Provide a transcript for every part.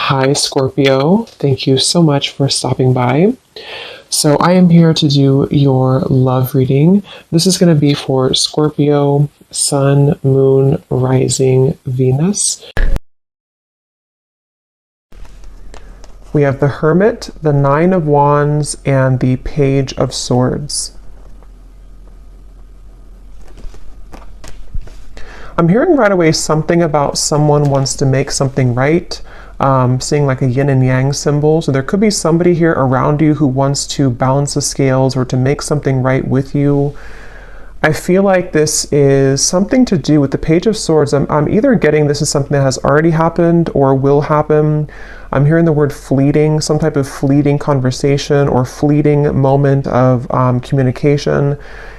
Hi, Scorpio. Thank you so much for stopping by. So, I am here to do your love reading. This is going to be for Scorpio, Sun, Moon, Rising, Venus. We have the Hermit, the Nine of Wands, and the Page of Swords. I'm hearing right away something about someone wants to make something right. Seeing like a yin and yang symbol. So there could be somebody here around you who wants to balance the scales or to make something right with you. I feel like this is something to do with the Page of Swords. I'm either getting this is something that has already happened or will happen. I'm hearing the word fleeting, some type of fleeting conversation or fleeting moment of communication.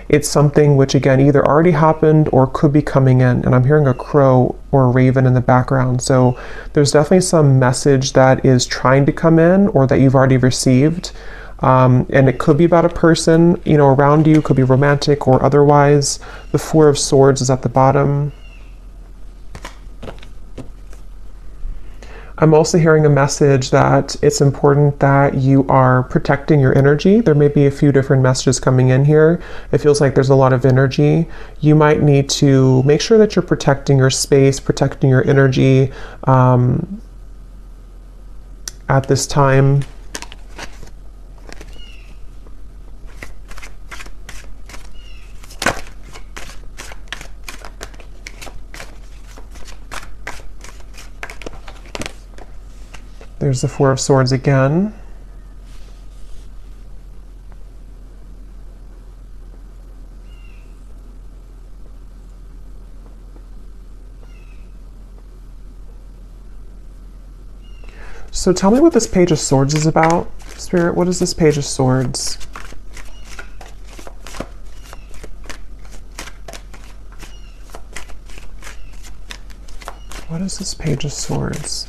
It's something which, again, either already happened or could be coming in. And I'm hearing a crow or a raven in the background. So there's definitely some message that is trying to come in or that you've already received. And it could be about a person, around you, could be romantic or otherwise. The Four of Swords is at the bottom. I'm also hearing a message that it's important that you are protecting your energy. There may be a few different messages coming in here. It feels like there's a lot of energy. You might need to make sure that you're protecting your space, protecting your energy at this time. There's the Four of Swords again. So tell me what this Page of Swords is about. Spirit, what is this Page of Swords? What is this Page of Swords?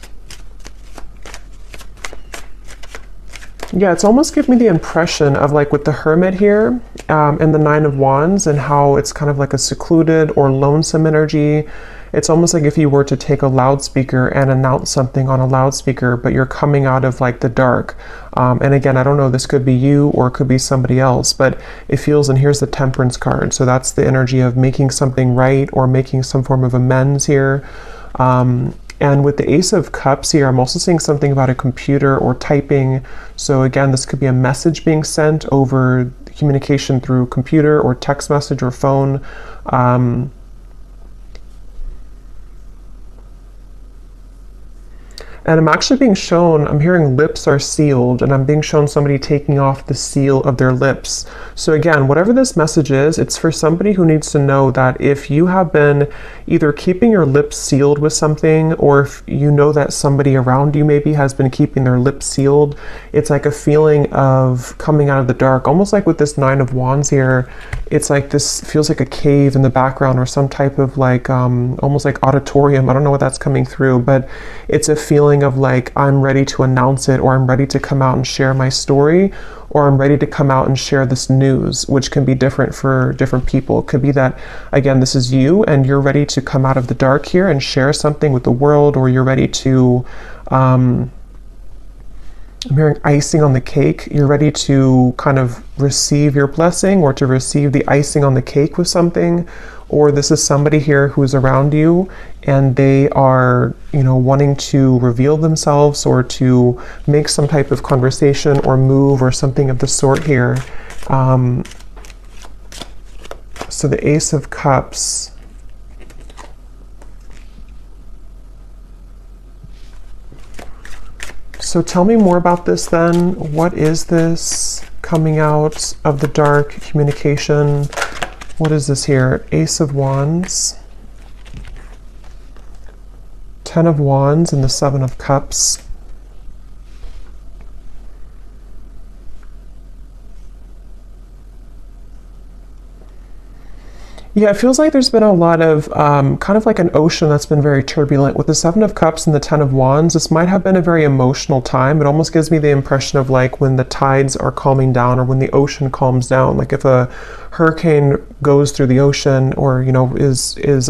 Yeah, it's almost giving me the impression of like with the Hermit here and the Nine of Wands and how it's kind of like a secluded or lonesome energy. It's almost like if you were to take a loudspeaker and announce something on a loudspeaker, but you're coming out of like the dark. And again, I don't know, this could be you or it could be somebody else, but it feels, and here's the Temperance card. So that's the energy of making something right or making some form of amends here. And with the Ace of Cups here, I'm also seeing something about a computer or typing. So again, this could be a message being sent over communication through computer or text message or phone. And I'm actually being shown, I'm hearing lips are sealed, and I'm being shown somebody taking off the seal of their lips. So again, whatever this message is, it's for somebody who needs to know that if you have been either keeping your lips sealed with something, or if you know that somebody around you maybe has been keeping their lips sealed, it's like a feeling of coming out of the dark. Almost like with this Nine of Wands here, it's like this feels like a cave in the background or some type of like, almost like auditorium. I don't know what that's coming through, but it's a feeling of like, I'm ready to announce it, or I'm ready to come out and share my story, or I'm ready to come out and share this news, which can be different for different people. It could be that, again, this is you and you're ready to come out of the dark here and share something with the world, or you're ready to, I'm hearing icing on the cake. You're ready to kind of receive your blessing or to receive the icing on the cake with something. Or this is somebody here who's around you and they are, wanting to reveal themselves or to make some type of conversation or move or something of the sort here. So the Ace of Cups. So tell me more about this then. What is this coming out of the dark communication? What is this here? Ace of Wands, Ten of Wands, and the Seven of Cups. Yeah, it feels like there's been a lot of kind of like an ocean that's been very turbulent. With the Seven of Cups and the Ten of Wands, this might have been a very emotional time. It almost gives me the impression of like when the tides are calming down or when the ocean calms down. Like if a hurricane goes through the ocean or, is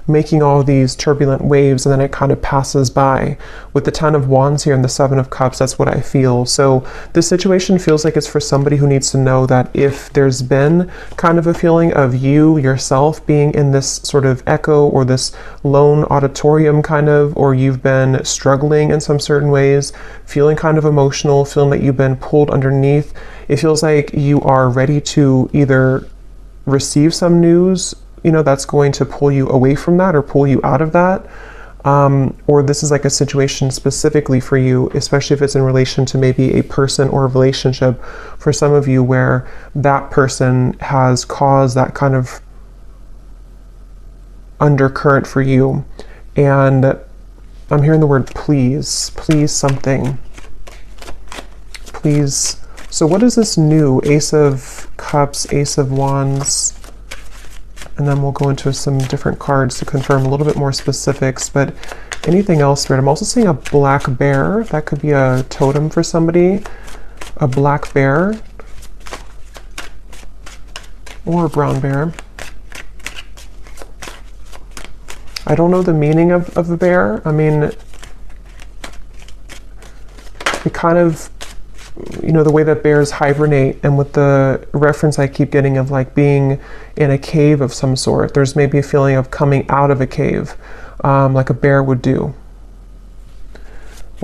making all these turbulent waves, and then it kind of passes by. With the 10 of Wands here and the 7 of Cups, that's what I feel. So this situation feels like it's for somebody who needs to know that if there's been kind of a feeling of you yourself being in this sort of echo or this lone auditorium kind of, or you've been struggling in some certain ways, feeling kind of emotional, feeling that you've been pulled underneath, it feels like you are ready to either receive some news, you know, that's going to pull you away from that or pull you out of that. Or this is like a situation specifically for you, especially if it's in relation to maybe a person or a relationship for some of you, where that person has caused that kind of undercurrent for you. And I'm hearing the word please, please something, please. So what is this new? Ace of Cups, Ace of Wands, and then we'll go into some different cards to confirm a little bit more specifics. But anything else, Spirit? I'm also seeing a black bear. That could be a totem for somebody. A black bear. Or a brown bear. I don't know the meaning of the bear. I mean, it kind of, you know, the way that bears hibernate, and with the reference I keep getting of like being in a cave of some sort, there's maybe a feeling of coming out of a cave, like a bear would do.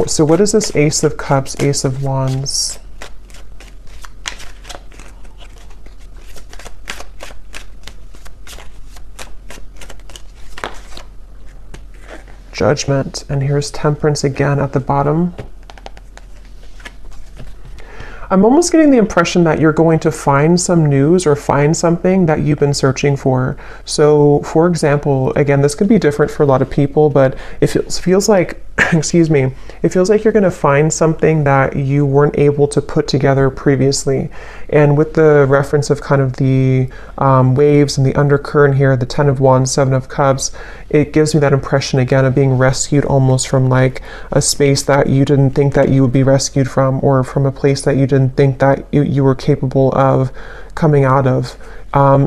So what is this Ace of Cups, Ace of Wands? Judgment, and here's Temperance again at the bottom. I'm almost getting the impression that you're going to find some news or find something that you've been searching for. So, for example, again, this could be different for a lot of people, but it feels like, excuse me, it feels like you're going to find something that you weren't able to put together previously. And with the reference of kind of the waves and the undercurrent here, the 10 of Wands, 7 of Cups, it gives me that impression again of being rescued almost from like a space that you didn't think that you would be rescued from, or from a place that you didn't think that you were capable of coming out of.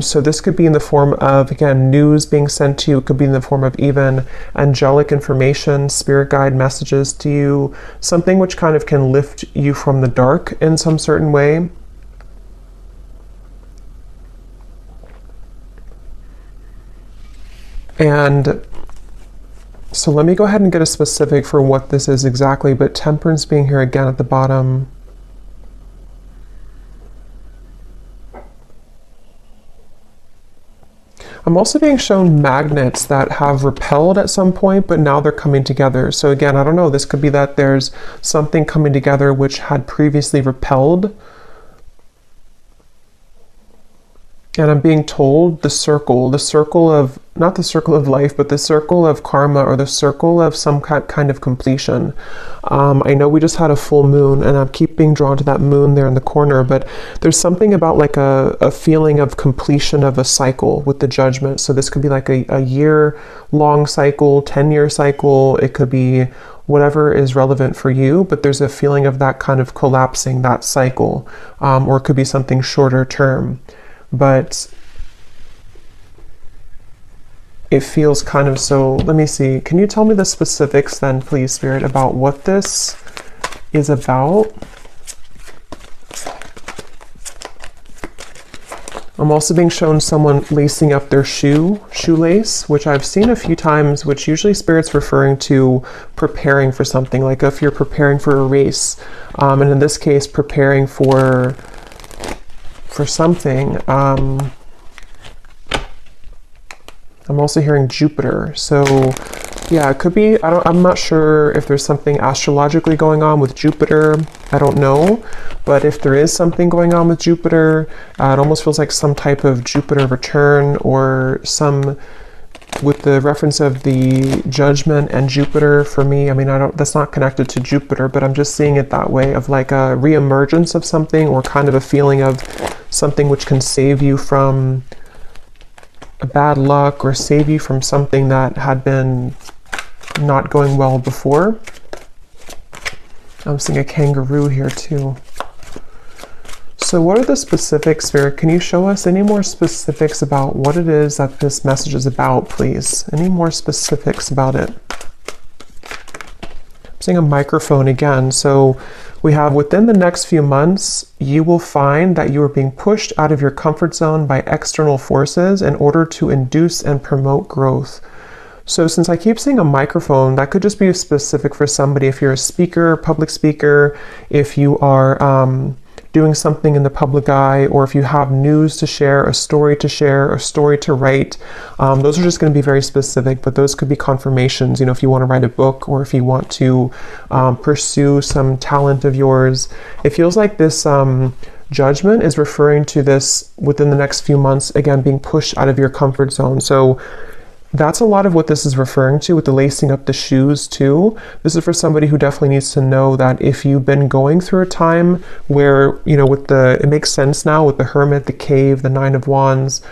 So this could be in the form of, again, news being sent to you. It could be in the form of even angelic information, spirit guide messages to you, something which kind of can lift you from the dark in some certain way. And so let me go ahead and get a specific for what this is exactly, but Temperance being here again at the bottom. I'm also being shown magnets that have repelled at some point, but now they're coming together. So again, I don't know, this could be that there's something coming together which had previously repelled. And I'm being told the circle of, not the circle of life, but the circle of karma, or the circle of some kind of completion. I know we just had a full moon, and I keep being drawn to that moon there in the corner, but there's something about like a feeling of completion of a cycle with the Judgment. So this could be like a year-long cycle, 10-year cycle. It could be whatever is relevant for you, but there's a feeling of that kind of collapsing, that cycle, or it could be something shorter term. But it feels kind of so. Let me see. Can you tell me the specifics then, please, Spirit, about what this is about? I'm also being shown someone lacing up their shoelace, which I've seen a few times, which usually Spirit's referring to preparing for something, like if you're preparing for a race, and in this case, preparing for something. I'm also hearing Jupiter. So yeah, it could be, I'm not sure if there's something astrologically going on with Jupiter. I don't know. But if there is something going on with Jupiter, it almost feels like some type of Jupiter return, or some, with the reference of the Judgment and Jupiter for me. I mean, that's not connected to Jupiter, but I'm just seeing it that way, of like a reemergence of something, or kind of a feeling of something which can save you from a bad luck, or save you from something that had been not going well before. I'm seeing a kangaroo here too. So what are the specifics, Spirit? Can you show us any more specifics about what it is that this message is about, please? Any more specifics about it? I'm seeing a microphone again. So we have within the next few months, you will find that you are being pushed out of your comfort zone by external forces in order to induce and promote growth. So since I keep seeing a microphone, that could just be specific for somebody. If you're a speaker, public speaker, if you are doing something in the public eye, or if you have news to share, a story to write, those are just going to be very specific, but those could be confirmations, if you want to write a book, or if you want to pursue some talent of yours. It feels like this judgment is referring to this within the next few months, again, being pushed out of your comfort zone. So that's a lot of what this is referring to with the lacing up the shoes too. This is for somebody who definitely needs to know that if you've been going through a time where, it makes sense now with the Hermit, the Cave, the Nine of Wands,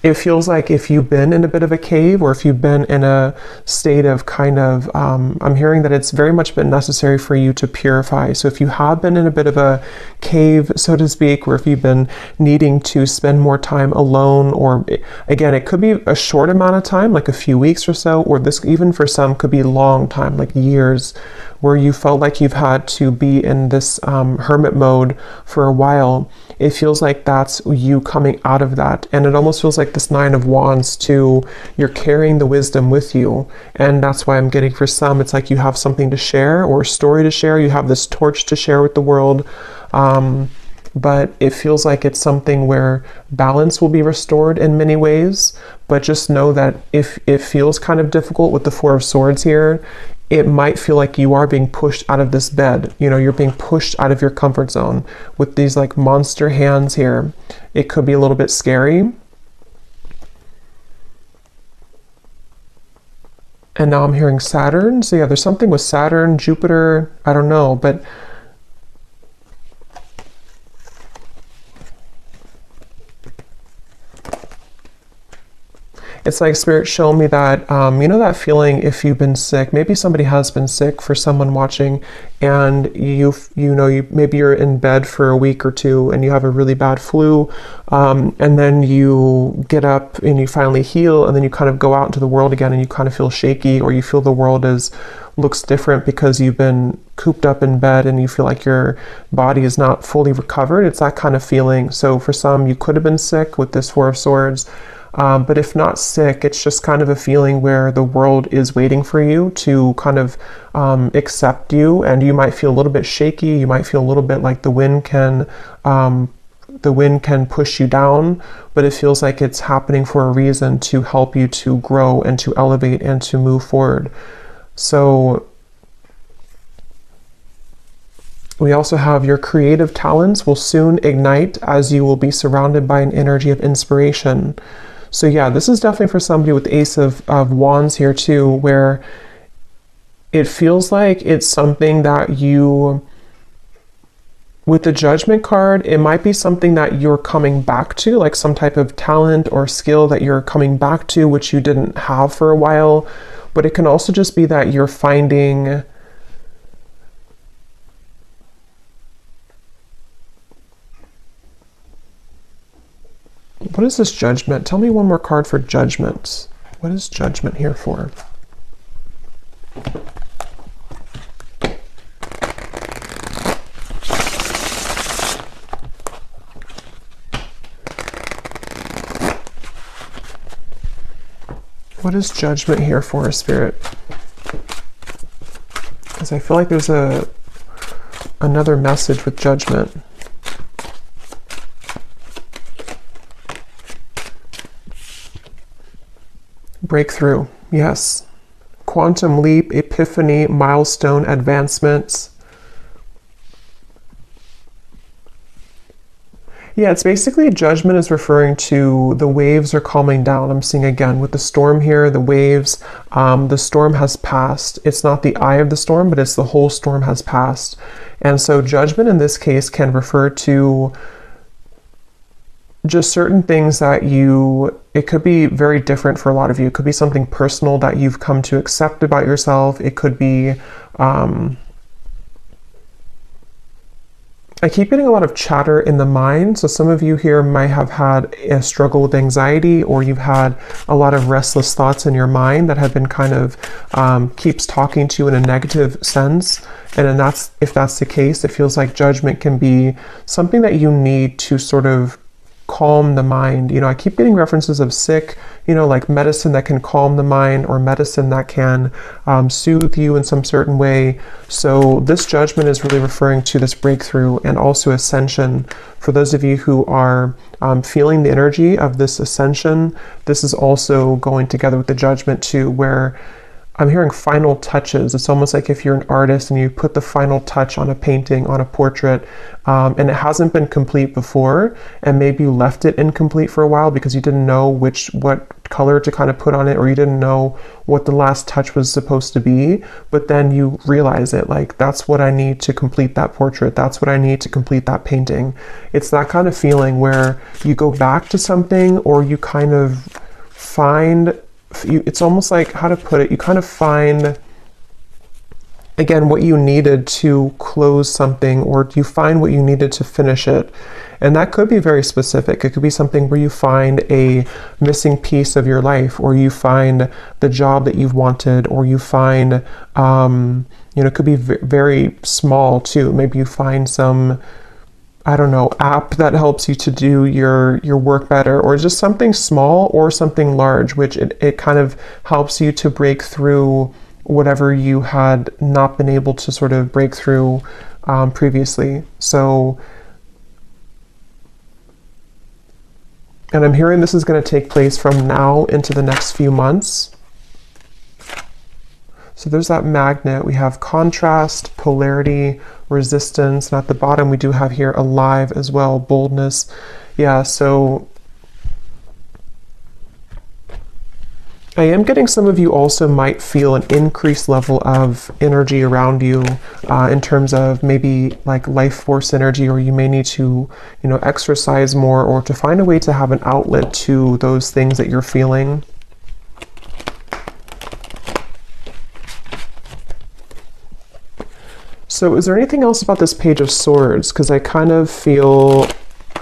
it feels like if you've been in a bit of a cave, or if you've been in a state of I'm hearing that it's very much been necessary for you to purify. So if you have been in a bit of a cave, so to speak, or if you've been needing to spend more time alone, or again, it could be a short amount of time, like a few weeks or so, or this even for some could be a long time, like years, where you felt like you've had to be in this hermit mode for a while. It feels like that's you coming out of that. And it almost feels like this Nine of Wands too, you're carrying the wisdom with you. And that's why I'm getting for some, it's like you have something to share or a story to share. You have this torch to share with the world. But it feels like it's something where balance will be restored in many ways. But just know that if it feels kind of difficult with the Four of Swords here, it might feel like you are being pushed out of this bed. You're being pushed out of your comfort zone with these like monster hands here. It could be a little bit scary. And now I'm hearing Saturn. So yeah, there's something with Saturn, Jupiter, I don't know, but it's like Spirit showing me that, that feeling if you've been sick, maybe somebody has been sick for someone watching, and maybe you're in bed for a week or two and you have a really bad flu, and then you get up and you finally heal, and then you kind of go out into the world again and you kind of feel shaky, or you feel the world looks different because you've been cooped up in bed and you feel like your body is not fully recovered. It's that kind of feeling. So for some, you could have been sick with this Four of Swords. But if not sick, it's just kind of a feeling where the world is waiting for you to kind of accept you, and you might feel a little bit shaky. You might feel a little bit like the wind can push you down, but it feels like it's happening for a reason to help you to grow and to elevate and to move forward. So we also have your creative talents will soon ignite as you will be surrounded by an energy of inspiration. So yeah, this is definitely for somebody with Ace of Wands here too, where it feels like it's something that with the Judgment card, it might be something that you're coming back to, like some type of talent or skill that you're coming back to, which you didn't have for a while. But it can also just be that you're finding what is this Judgment? Tell me one more card for Judgment. What is Judgment here for? What is Judgment here for, Spirit? Because I feel like there's another message with Judgment. Breakthrough, yes. Quantum leap, epiphany, milestone, advancements. Yeah, it's basically Judgment is referring to the waves are calming down. I'm seeing again with the storm here, the waves, the storm has passed. It's not the eye of the storm, but it's the whole storm has passed. And so Judgment in this case can refer to just certain things that it could be very different for a lot of you. It could be something personal that you've come to accept about yourself. It could be, I keep getting a lot of chatter in the mind. So some of you here might have had a struggle with anxiety, or you've had a lot of restless thoughts in your mind that have been kind of keeps talking to you in a negative sense. And then if that's the case, it feels like judgment can be something that you need to sort of calm the mind. You know, I keep getting references of sick, you know, like medicine that can calm the mind, or medicine that can soothe you in some certain way. So this judgment is really referring to this breakthrough and also ascension. For those of you who are feeling the energy of this ascension, this is also going together with the judgment too, where I'm hearing final touches. It's almost like if you're an artist and you put the final touch on a painting, on a portrait, and it hasn't been complete before, and maybe you left it incomplete for a while because you didn't know what color to kind of put on it, or you didn't know what the last touch was supposed to be, but then you realize it, like, that's what I need to complete that portrait, that's what I need to complete that painting. It's that kind of feeling where you go back to something, or you kind of find, it's almost like, how to put it, you kind of find again what you needed to close something, or you find what you needed to finish it. And that could be very specific. It could be something where you find a missing piece of your life, or you find the job that you've wanted, or you find you know, it could be very small too. Maybe you find some, I don't know, app that helps you to do your work better, or just something small or something large, which it kind of helps you to break through whatever you had not been able to sort of break through previously. So, and I'm hearing this is going to take place from now into the next few months. So there's that magnet. We have contrast, polarity, resistance, and at the bottom we do have here alive as well, boldness. Yeah, so I am getting some of you also might feel an increased level of energy around you in terms of maybe like life force energy, or you may need to, you know, exercise more, or to find a way to have an outlet to those things that you're feeling. So is there anything else about this Page of Swords? Because I kind of feel,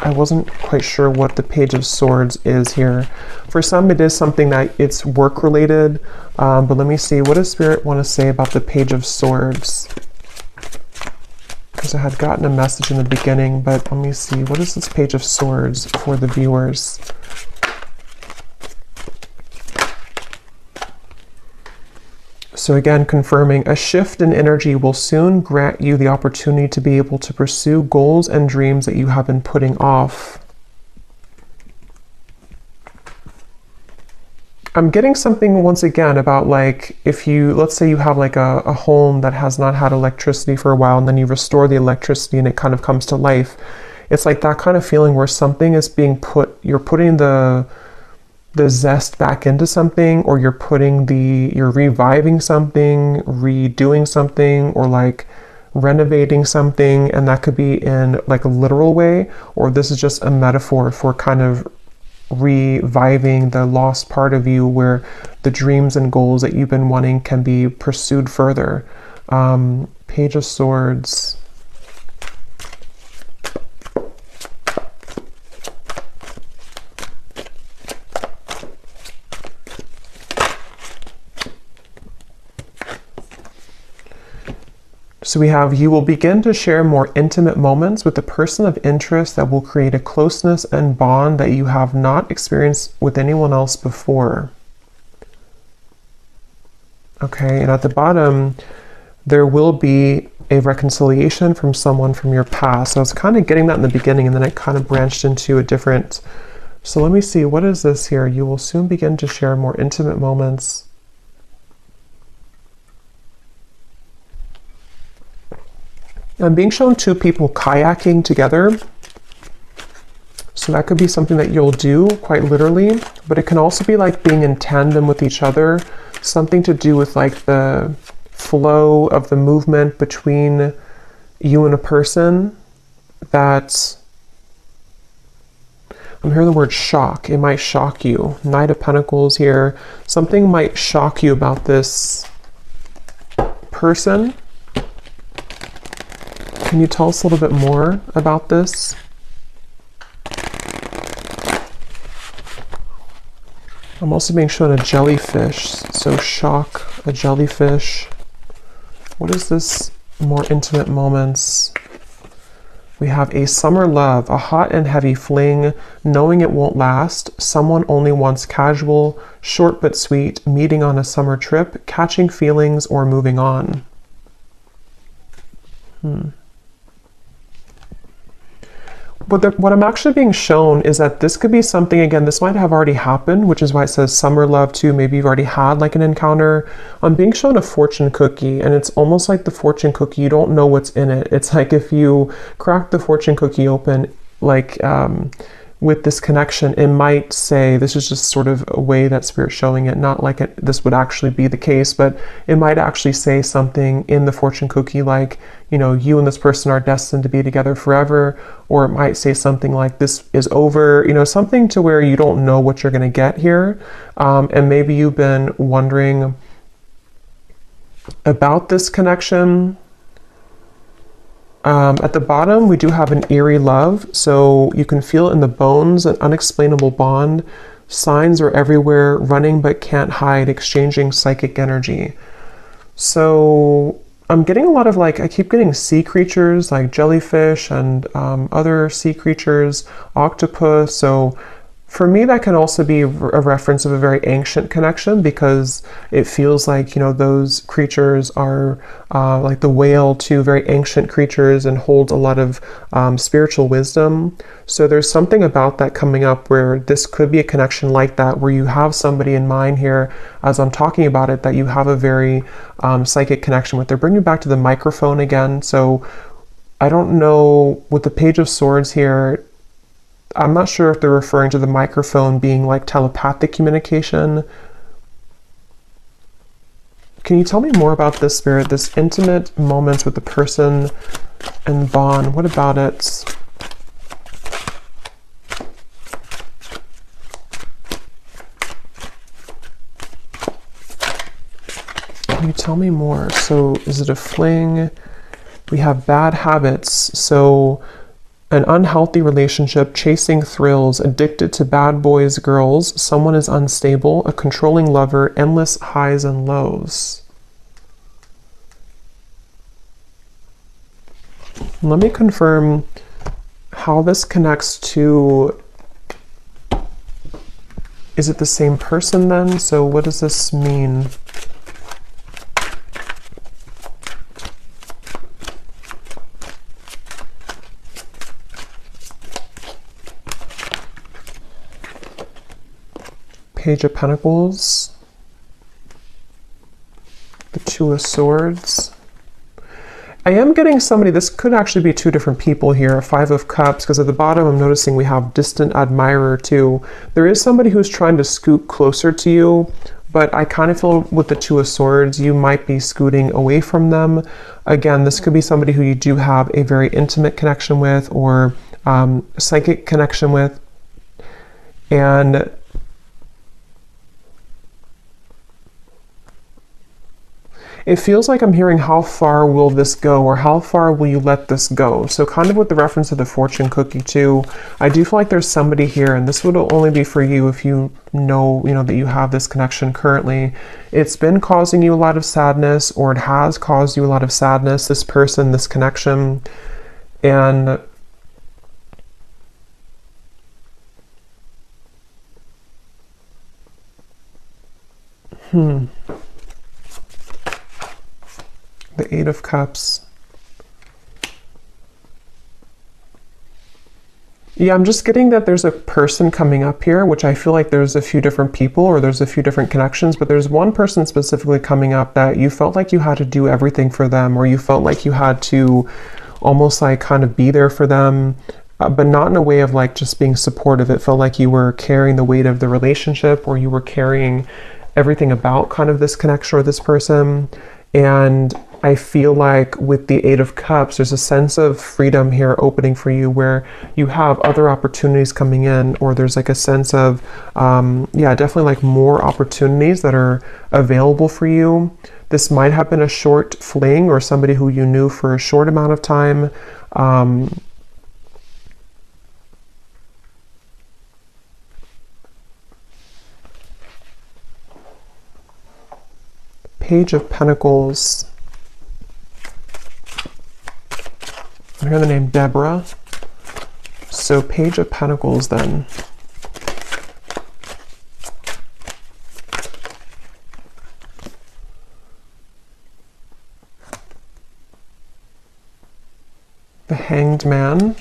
I wasn't quite sure what the Page of Swords is here. For some, it is something that it's work related, but let me see, what does Spirit want to say about the Page of Swords? Because I had gotten a message in the beginning, but let me see, what is this Page of Swords for the viewers? So again, confirming, a shift in energy will soon grant you the opportunity to be able to pursue goals and dreams that you have been putting off. I'm getting something once again about, like, if you, let's say you have like a home that has not had electricity for a while, and then you restore the electricity and it kind of comes to life. It's like that kind of feeling where something is being put, you're putting the zest back into something, or you're reviving something, redoing something, or like renovating something. And that could be in like a literal way, or this is just a metaphor for kind of reviving the lost part of you, where the dreams and goals that you've been wanting can be pursued further. Page of Swords. So we have, you will begin to share more intimate moments with a person of interest that will create a closeness and bond that you have not experienced with anyone else before. Okay, and at the bottom, there will be a reconciliation from someone from your past. So I was kind of getting that in the beginning, and then it kind of branched into a different. So let me see, what is this here? You will soon begin to share more intimate moments. I'm being shown two people kayaking together. So that could be something that you'll do quite literally, but it can also be like being in tandem with each other, something to do with like the flow of the movement between you and a person. That I'm hearing the word shock. It might shock you. Knight of Pentacles here. Something might shock you about this person. Can you tell us a little bit more about this? I'm also being shown a jellyfish, so shock, a jellyfish. What is this? More intimate moments. We have a summer love, a hot and heavy fling, knowing it won't last, someone only wants casual, short but sweet, meeting on a summer trip, catching feelings, or moving on. What I'm actually being shown is that this could be something, again, this might have already happened, which is why it says summer love too. Maybe you've already had like an encounter. I'm being shown a fortune cookie, and it's almost like the fortune cookie, you don't know what's in it. It's like if you crack the fortune cookie open, like with this connection, it might say, this is just sort of a way that Spirit's showing it, not like this would actually be the case, but it might actually say something in the fortune cookie like, you know, you and this person are destined to be together forever, or it might say something like, this is over, you know, something to where you don't know what you're going to get here. And maybe you've been wondering about this connection. At the bottom, we do have an eerie love, so you can feel it in the bones, an unexplainable bond. Signs are everywhere, running but can't hide, exchanging psychic energy. So I'm getting a lot of I keep getting sea creatures like jellyfish and other sea creatures, octopus. So for me, that can also be a reference of a very ancient connection, because it feels like, you know, those creatures are like the whale too, very ancient creatures and hold a lot of spiritual wisdom. So there's something about that coming up where this could be a connection like that, where you have somebody in mind here as I'm talking about it that you have a very psychic connection with. They're bringing back to the microphone again. So I don't know, with the Page of Swords here, I'm not sure if they're referring to the microphone being like telepathic communication. Can you tell me more about this, Spirit? This intimate moments with the person and bond. What about it? Can you tell me more? So is it a fling? We have bad habits. So an unhealthy relationship, chasing thrills, addicted to bad boys, girls, someone is unstable, a controlling lover, endless highs and lows. Let me confirm how this connects to, is it the same person then? So what does this mean? Page of Pentacles, the Two of Swords. I am getting somebody, this could actually be two different people here, Five of Cups, because at the bottom I'm noticing we have distant admirer too. There is somebody who's trying to scoot closer to you, but I kind of feel with the Two of Swords, you might be scooting away from them. Again, this could be somebody who you do have a very intimate connection with, or psychic connection with. And it feels like I'm hearing, how far will this go, or how far will you let this go? So kind of with the reference to the fortune cookie too, I do feel like there's somebody here, and this would only be for you if you know that you have this connection currently. It's been causing you a lot of sadness, or it has caused you a lot of sadness, this person, this connection. And the Eight of Cups. Yeah, I'm just getting that there's a person coming up here, which I feel like there's a few different people, or there's a few different connections, but there's one person specifically coming up that you felt like you had to do everything for them, or you felt like you had to almost like kind of be there for them, but not in a way of like just being supportive. It felt like you were carrying the weight of the relationship, or you were carrying everything about kind of this connection or this person. And I feel like with the Eight of Cups, there's a sense of freedom here opening for you, where you have other opportunities coming in, or there's like a sense of, yeah, definitely like more opportunities that are available for you. This might have been a short fling or somebody who you knew for a short amount of time. Page of Pentacles. I hear the name Deborah. So Page of Pentacles then. The Hanged Man.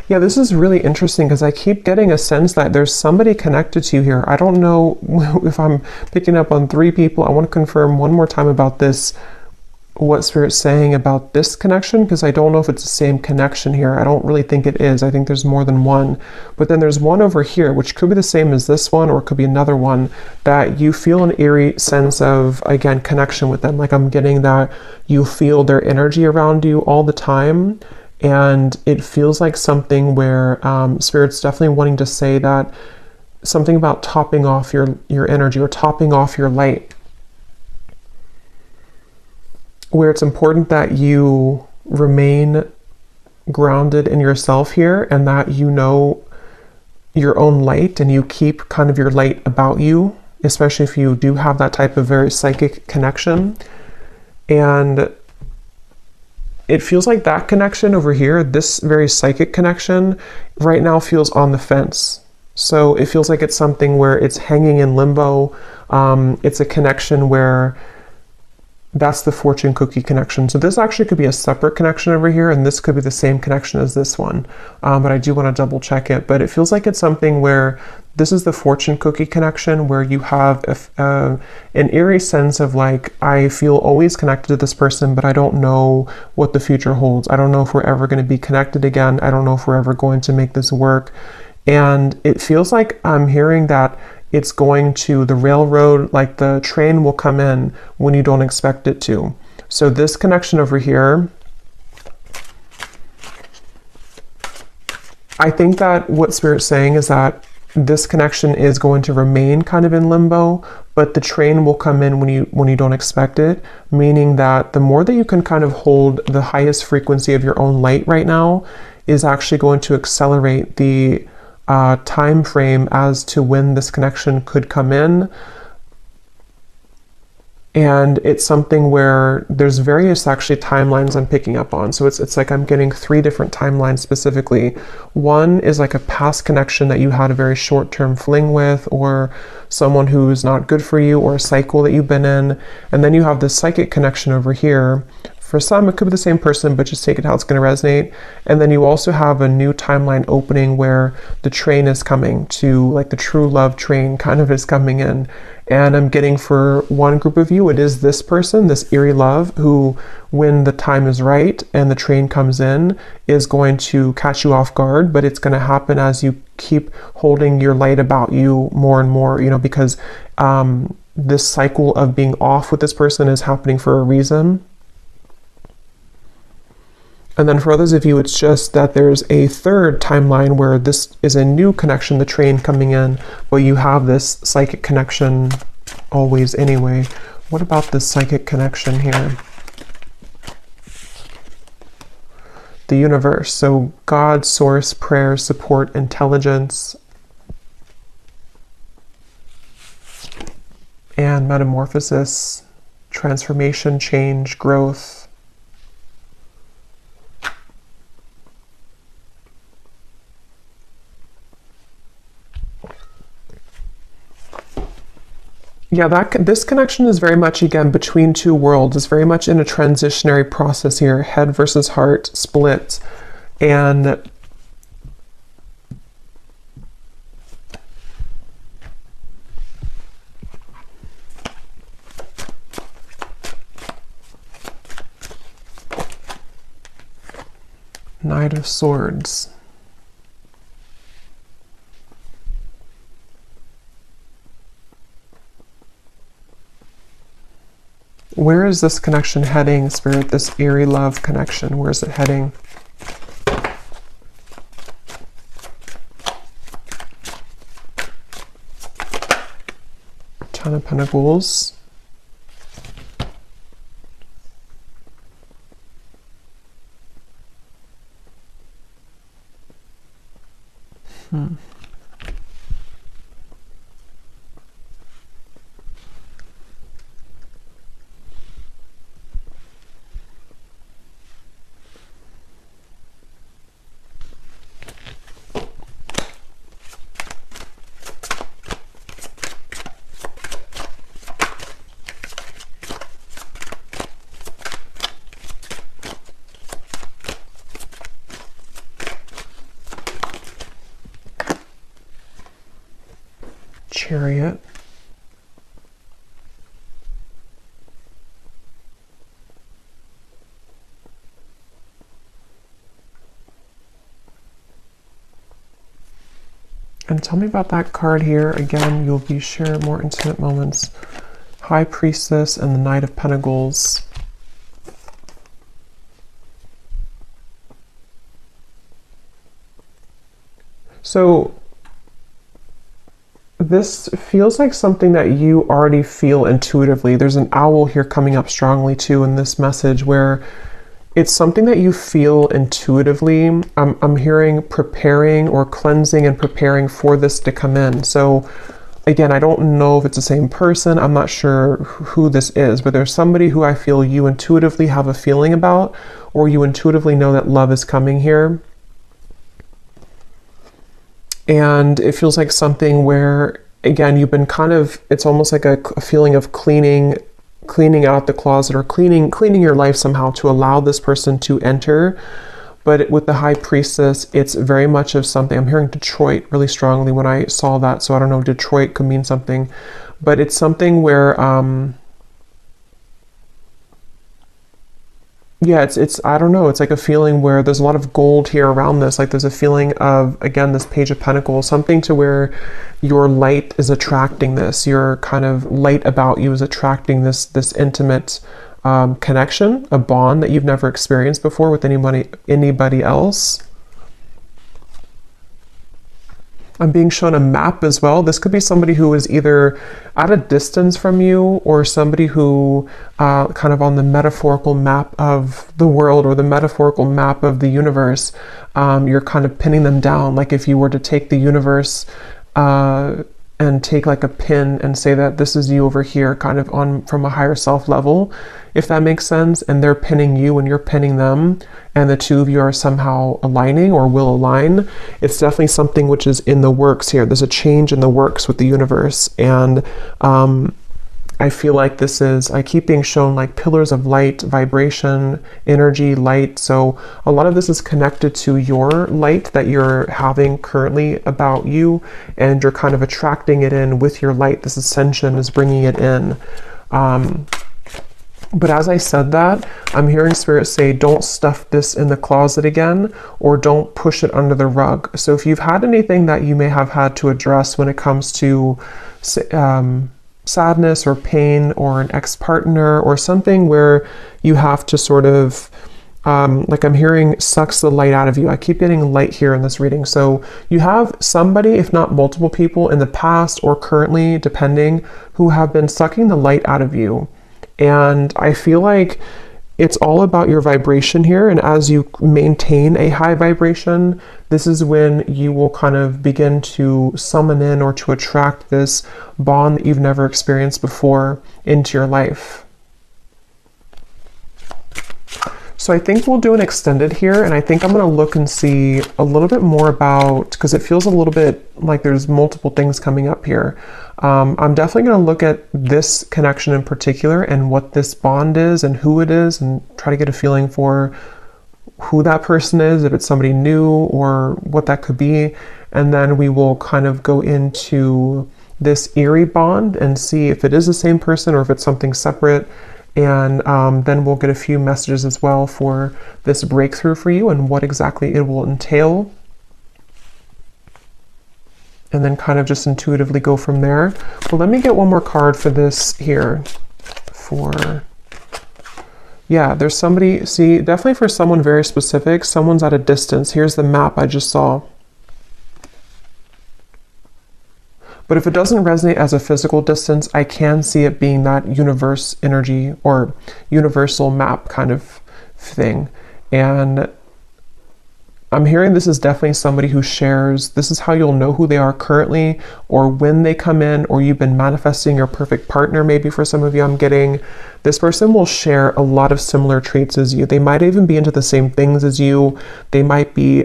Yeah, this is really interesting because I keep getting a sense that there's somebody connected to you here. I don't know if I'm picking up on 3 people. I want to confirm one more time about this, what Spirit's saying about this connection, because I don't know if it's the same connection here. I don't really think it is. I think there's more than one. But then there's one over here, which could be the same as this one, or it could be another one, that you feel an eerie sense of, again, connection with them. Like I'm getting that you feel their energy around you all the time. And it feels like something where Spirit's definitely wanting to say that something about topping off your energy or topping off your light, where it's important that you remain grounded in yourself here and that you know your own light and you keep kind of your light about you, especially if you do have that type of very psychic connection. And it feels like that connection over here, this very psychic connection, right now feels on the fence. So it feels like it's something where it's hanging in limbo. It's a connection where that's the fortune cookie connection. So this actually could be a separate connection over here, and this could be the same connection as this one. But I do want to double check it. But it feels like it's something where this is the fortune cookie connection, where you have an eerie sense of like, I feel always connected to this person, but I don't know what the future holds. I don't know if we're ever going to be connected again. I don't know if we're ever going to make this work. And it feels like I'm hearing that it's going to the railroad, like the train will come in when you don't expect it to. So this connection over here, I think that what Spirit's saying is that this connection is going to remain kind of in limbo, but the train will come in when you don't expect it, meaning that the more that you can kind of hold the highest frequency of your own light right now is actually going to accelerate the time frame as to when this connection could come in. And it's something where there's various actually timelines I'm picking up on. So it's like I'm getting 3 different timelines specifically. One is like a past connection that you had a very short-term fling with, or someone who's not good for you, or a cycle that you've been in. And then you have this psychic connection over here. For some, it could be the same person, but just take it how it's going to resonate. And then you also have a new timeline opening where the train is coming to, like the true love train kind of is coming in. And I'm getting for one group of you, it is this person, this eerie love, who, when the time is right and the train comes in, is going to catch you off guard, but it's going to happen as you keep holding your light about you more and more, because this cycle of being off with this person is happening for a reason. And then for others of you, it's just that there's a third timeline where this is a new connection, the train coming in, but you have this psychic connection always anyway. What about this psychic connection here? The universe. So God, source, prayer, support, intelligence, and metamorphosis, transformation, change, growth. Yeah, this connection is very much, again, between 2 worlds. It's very much in a transitionary process here, head versus heart split. And Knight of Swords. Where is this connection heading, Spirit? This eerie love connection, where is it heading? Ten of Pentacles. Chariot. And tell me about that card here. Again, you'll be sharing more intimate moments. High Priestess and the Knight of Pentacles. So this feels like something that you already feel intuitively. There's an owl here coming up strongly too in this message, where it's something that you feel intuitively. I'm hearing preparing or cleansing and preparing for this to come in. So again, I don't know if it's the same person. I'm not sure who this is, but there's somebody who I feel you intuitively have a feeling about, or you intuitively know that love is coming here. And it feels like something where, again, you've been kind of, it's almost like a feeling of cleaning out the closet, or cleaning your life somehow to allow this person to enter. But with the High Priestess, it's very much of something. I'm hearing Detroit really strongly when I saw that. So I don't know, Detroit could mean something, but it's something where, yeah, it's I don't know, it's like a feeling where there's a lot of gold here around this. Like there's a feeling of, again, this Page of Pentacles, something to where your light is attracting this. Your kind of light about you is attracting this intimate connection, a bond that you've never experienced before with anybody else. I'm being shown a map as well. This could be somebody who is either at a distance from you, or somebody who kind of on the metaphorical map of the world, or the metaphorical map of the universe. You're kind of pinning them down. Like if you were to take the universe and take like a pin and say that this is you over here, kind of on from a higher self level, if that makes sense, and they're pinning you and you're pinning them, and the two of you are somehow aligning or will align. It's definitely something which is in the works here. There's a change in the works with the universe, and I feel like this is, I keep being shown like pillars of light, vibration, energy, light. So a lot of this is connected to your light that you're having currently about you, and you're kind of attracting it in with your light. This ascension is bringing it in. But as I said that, I'm hearing Spirit say, don't stuff this in the closet again, or don't push it under the rug. So if you've had anything that you may have had to address when it comes to sadness or pain, or an ex-partner, or something where you have to sort of, like I'm hearing, sucks the light out of you. I keep getting light here in this reading. So you have somebody, if not multiple people in the past or currently, depending, who have been sucking the light out of you. And I feel like it's all about your vibration here. And as you maintain a high vibration, this is when you will kind of begin to summon in, or to attract this bond that you've never experienced before into your life. So I think we'll do an extended here, and I think I'm going to look and see a little bit more about, because it feels a little bit like there's multiple things coming up here. I'm definitely going to look at this connection in particular, and what this bond is and who it is, and try to get a feeling for who that person is, if it's somebody new or what that could be. And then we will kind of go into this eerie bond and see if it is the same person or if it's something separate. And then we'll get a few messages as well for this breakthrough for you and what exactly it will entail. And then kind of just intuitively go from there. Well, let me get one more card for this here. Yeah, there's somebody, see, definitely for someone very specific, someone's at a distance. Here's the map I just saw. But if it doesn't resonate as a physical distance, I can see it being that universe energy or universal map kind of thing. And I'm hearing this is definitely somebody who shares, this is how you'll know who they are currently, or when they come in, or you've been manifesting your perfect partner. Maybe for some of you, I'm getting this person will share a lot of similar traits as you. They might even be into the same things as you. They might be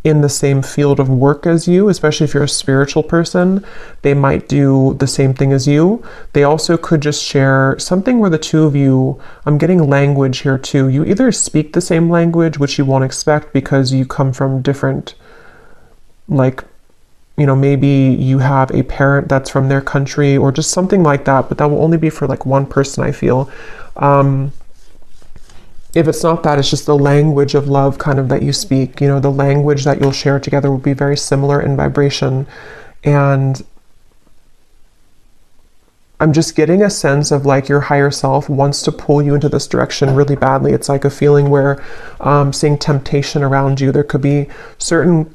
in the same field of work as you, especially if you're a spiritual person. They might do the same thing as you. They also could just share something where the two of you, I'm getting language here too. You either speak the same language, which you won't expect because you come from different, like, you know, maybe you have a parent that's from their country or just something like that, but that will only be for like one person, I feel. If it's not that, it's just the language of love kind of that you speak, you know, the language that you'll share together will be very similar in vibration. And I'm just getting a sense of like your higher self wants to pull you into this direction really badly. It's like a feeling where seeing temptation around you. There could be certain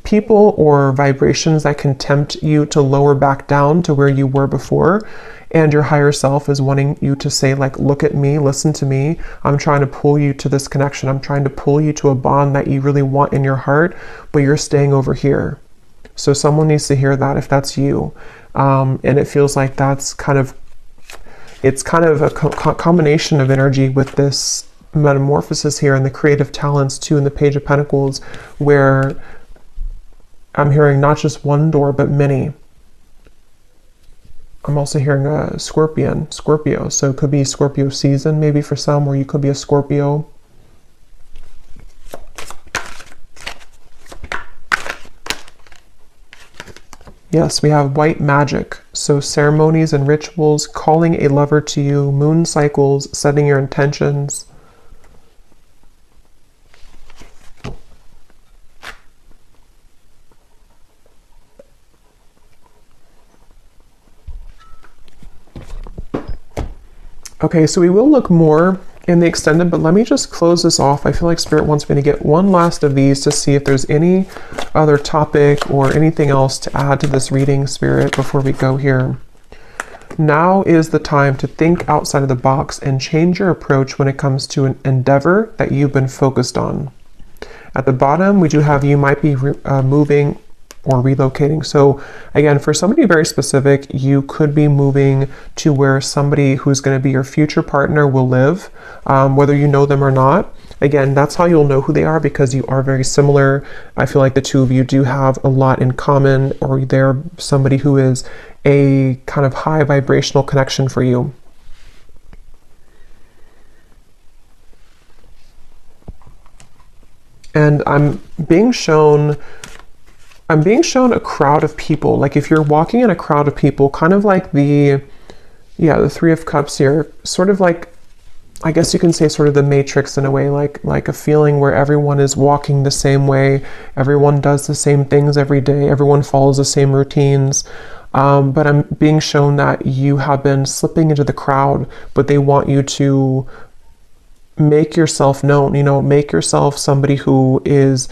people or vibrations that can tempt you to lower back down to where you were before. And your higher self is wanting you to say, like, look at me, listen to me. I'm trying to pull you to this connection. I'm trying to pull you to a bond that you really want in your heart, but you're staying over here. So someone needs to hear that if that's you. And it feels like that's kind of, it's kind of a combination of energy with this metamorphosis here and the creative talents too in the Page of Pentacles, where I'm hearing not just one door, but many. I'm also hearing a Scorpio. So it could be Scorpio season maybe for some, or you could be a Scorpio. Yes, we have white magic. So ceremonies and rituals, calling a lover to you, moon cycles, setting your intentions. Okay, so we will look more in the extended, but let me just close this off. I feel like Spirit wants me to get one last of these to see if there's any other topic or anything else to add to this reading, Spirit, before we go here. Now is the time to think outside of the box and change your approach when it comes to an endeavor that you've been focused on. At the bottom, we do have you might be moving or relocating. So again, for somebody very specific, you could be moving to where somebody who's going to be your future partner will live, whether you know them or not. Again, that's how you'll know who they are, because you are very similar. I feel like the two of you do have a lot in common, or they're somebody who is a kind of high vibrational connection for you. And I'm being shown a crowd of people. Like if you're walking in a crowd of people, kind of like the Three of Cups here, sort of like, I guess you can say sort of the Matrix in a way, like a feeling where everyone is walking the same way, everyone does the same things every day, everyone follows the same routines. But I'm being shown that you have been slipping into the crowd, but they want you to make yourself known, make yourself somebody who is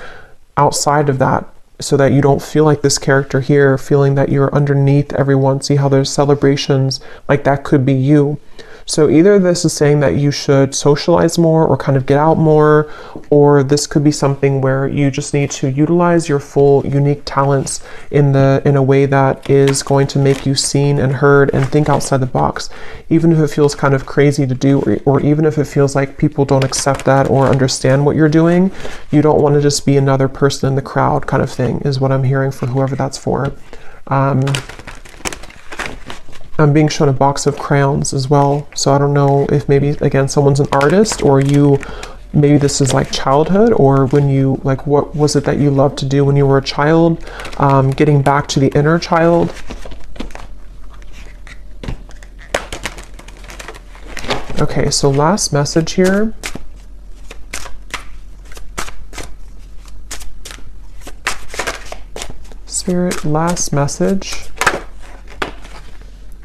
outside of that, so that you don't feel like this character here, feeling that you're underneath everyone. See how there's celebrations, like that could be you. So either this is saying that you should socialize more or kind of get out more, or this could be something where you just need to utilize your full unique talents in a way that is going to make you seen and heard and think outside the box, even if it feels kind of crazy to do, or even if it feels like people don't accept that or understand what you're doing. You don't want to just be another person in the crowd kind of thing, is what I'm hearing for whoever that's for. I'm being shown a box of crayons as well. So I don't know if maybe, again, someone's an artist, or maybe this is like childhood, or when you, like, what was it that you loved to do when you were a child? Getting back to the inner child. Okay, so last message here. Spirit, last message.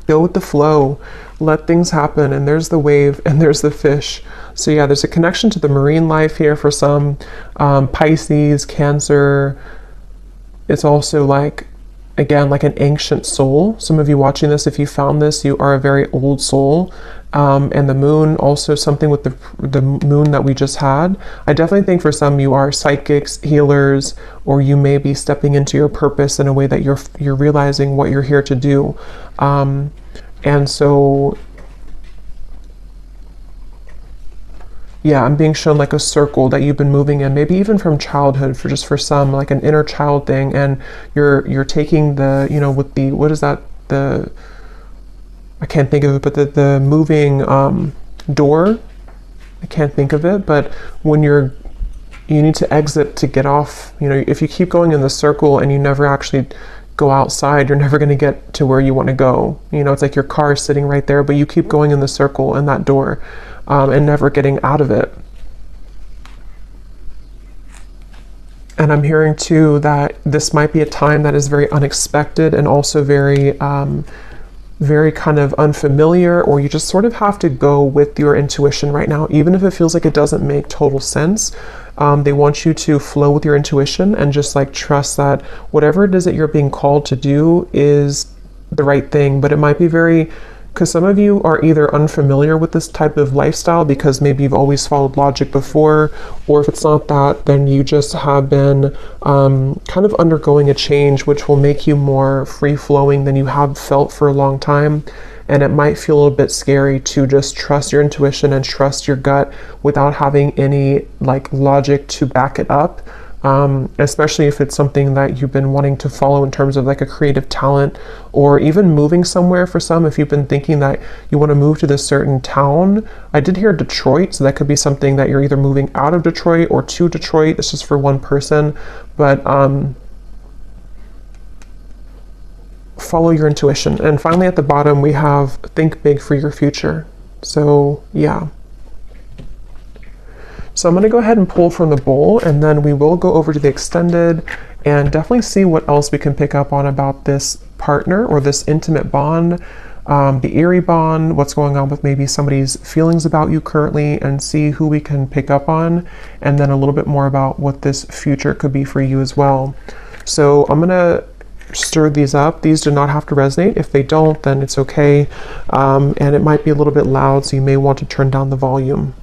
Go with the flow, let things happen, and there's the wave and there's the fish. So yeah, there's a connection to the marine life here for some. Pisces, Cancer. It's also like again, like an ancient soul. Some of you watching this, if you found this, you are a very old soul. And the moon, also something with the moon that we just had. I definitely think for some you are psychics, healers, or you may be stepping into your purpose in a way that you're realizing what you're here to do. And so, yeah, I'm being shown like a circle that you've been moving in, maybe even from childhood, for some, like an inner child thing, and you're taking the, you know, with the, what is that, I can't think of it, but the moving door, I can't think of it, but when you need to exit to get off, you know, if you keep going in the circle and you never actually go outside, you're never going to get to where you want to go. You know, it's like your car is sitting right there, but you keep going in the circle and that door, and never getting out of it. And I'm hearing too that this might be a time that is very unexpected and also very kind of unfamiliar, or you just sort of have to go with your intuition right now, even if it feels like it doesn't make total sense. They want you to flow with your intuition and just like trust that whatever it is that you're being called to do is the right thing. But it might be because some of you are either unfamiliar with this type of lifestyle because maybe you've always followed logic before, or if it's not that, then you just have been kind of undergoing a change which will make you more free-flowing than you have felt for a long time. And it might feel a little bit scary to just trust your intuition and trust your gut without having any like logic to back it up. Especially if it's something that you've been wanting to follow in terms of like a creative talent, or even moving somewhere. For some, if you've been thinking that you want to move to this certain town, I did hear Detroit, so that could be something that you're either moving out of Detroit or to Detroit. This is for one person, but follow your intuition. And finally at the bottom we have think big for your future. So yeah. So I'm going to go ahead and pull from the bowl, and then we will go over to the extended and definitely see what else we can pick up on about this partner or this intimate bond, the eerie bond, what's going on with maybe somebody's feelings about you currently, and see who we can pick up on, and then a little bit more about what this future could be for you as well. So I'm going to stir these up. These do not have to resonate. If they don't, then it's okay. And it might be a little bit loud, so you may want to turn down the volume.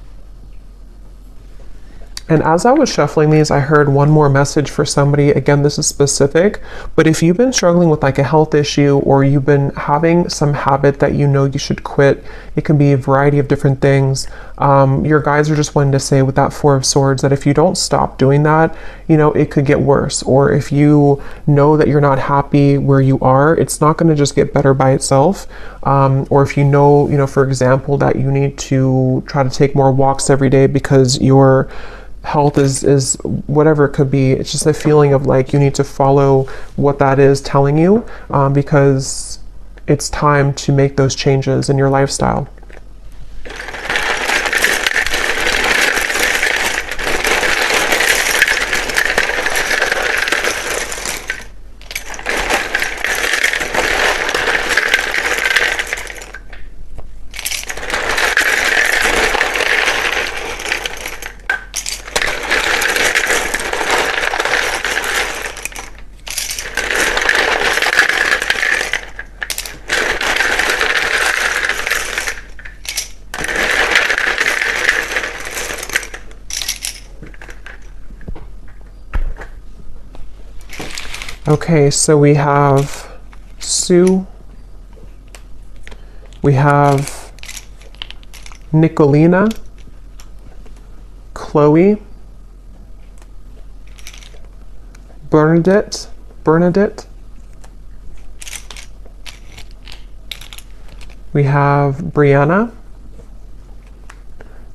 And as I was shuffling these, I heard one more message for somebody. Again, this is specific, but if you've been struggling with like a health issue, or you've been having some habit that you know you should quit, it can be a variety of different things. Your guides are just wanting to say with that Four of Swords that if you don't stop doing that, you know, it could get worse. Or if you know that you're not happy where you are, it's not going to just get better by itself. Or if you know, for example, that you need to try to take more walks every day because your health is whatever it could be. It's just a feeling of like you need to follow what that is telling you, because it's time to make those changes in your lifestyle. Okay, so we have Sue, we have Nicolina, Chloe, Bernadette, we have Brianna,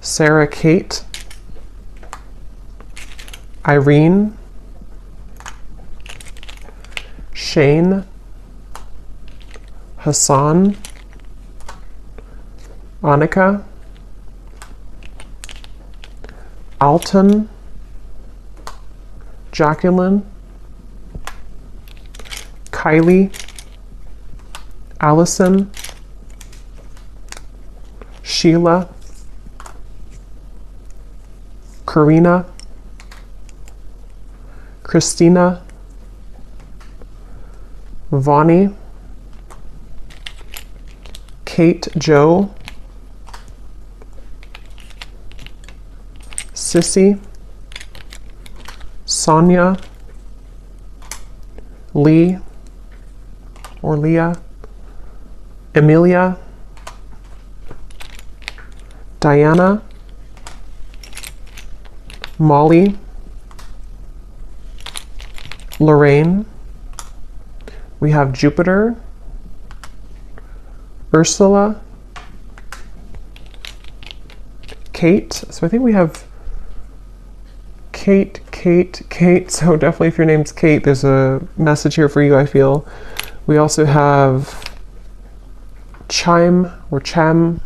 Sarah Kate, Irene, Shane, Hassan, Annika, Alton, Jacqueline, Kylie, Allison, Sheila, Karina, Christina, Vonnie, Kate Jo, Sissy, Sonia, Lee or Leah, Emilia, Diana, Molly, Lorraine, we have Jupiter, Ursula, Kate. So I think we have Kate. So definitely if your name's Kate, there's a message here for you, I feel. We also have Chime or Cham.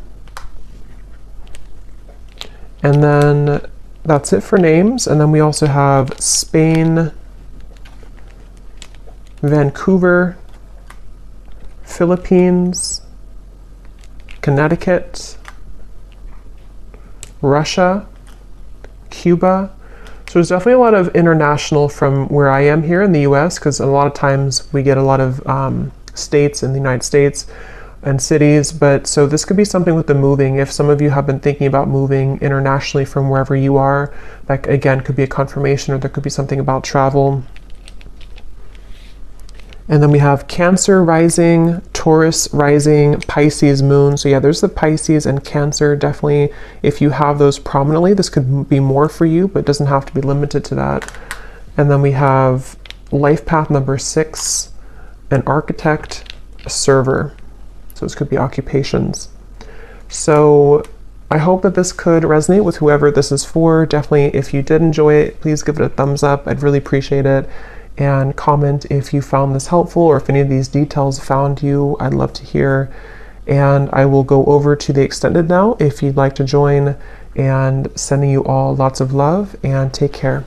And then that's it for names. And then we also have Spain, Vancouver, Philippines, Connecticut, Russia, Cuba. So there's definitely a lot of international from where I am here in the US, because a lot of times we get a lot of states in the United States and cities. But so this could be something with the moving. If some of you have been thinking about moving internationally from wherever you are, that again could be a confirmation, or there could be something about travel. And then we have Cancer rising, Taurus rising, Pisces moon. So yeah, there's the Pisces and Cancer. Definitely, if you have those prominently, this could be more for you, but it doesn't have to be limited to that. And then we have life path number 6, an architect, a server. So this could be occupations. So I hope that this could resonate with whoever this is for. Definitely, if you did enjoy it, please give it a thumbs up. I'd really appreciate it. And comment if you found this helpful, or if any of these details found you. I'd love to hear. And I will go over to the extended now if you'd like to join, and sending you all lots of love, and take care.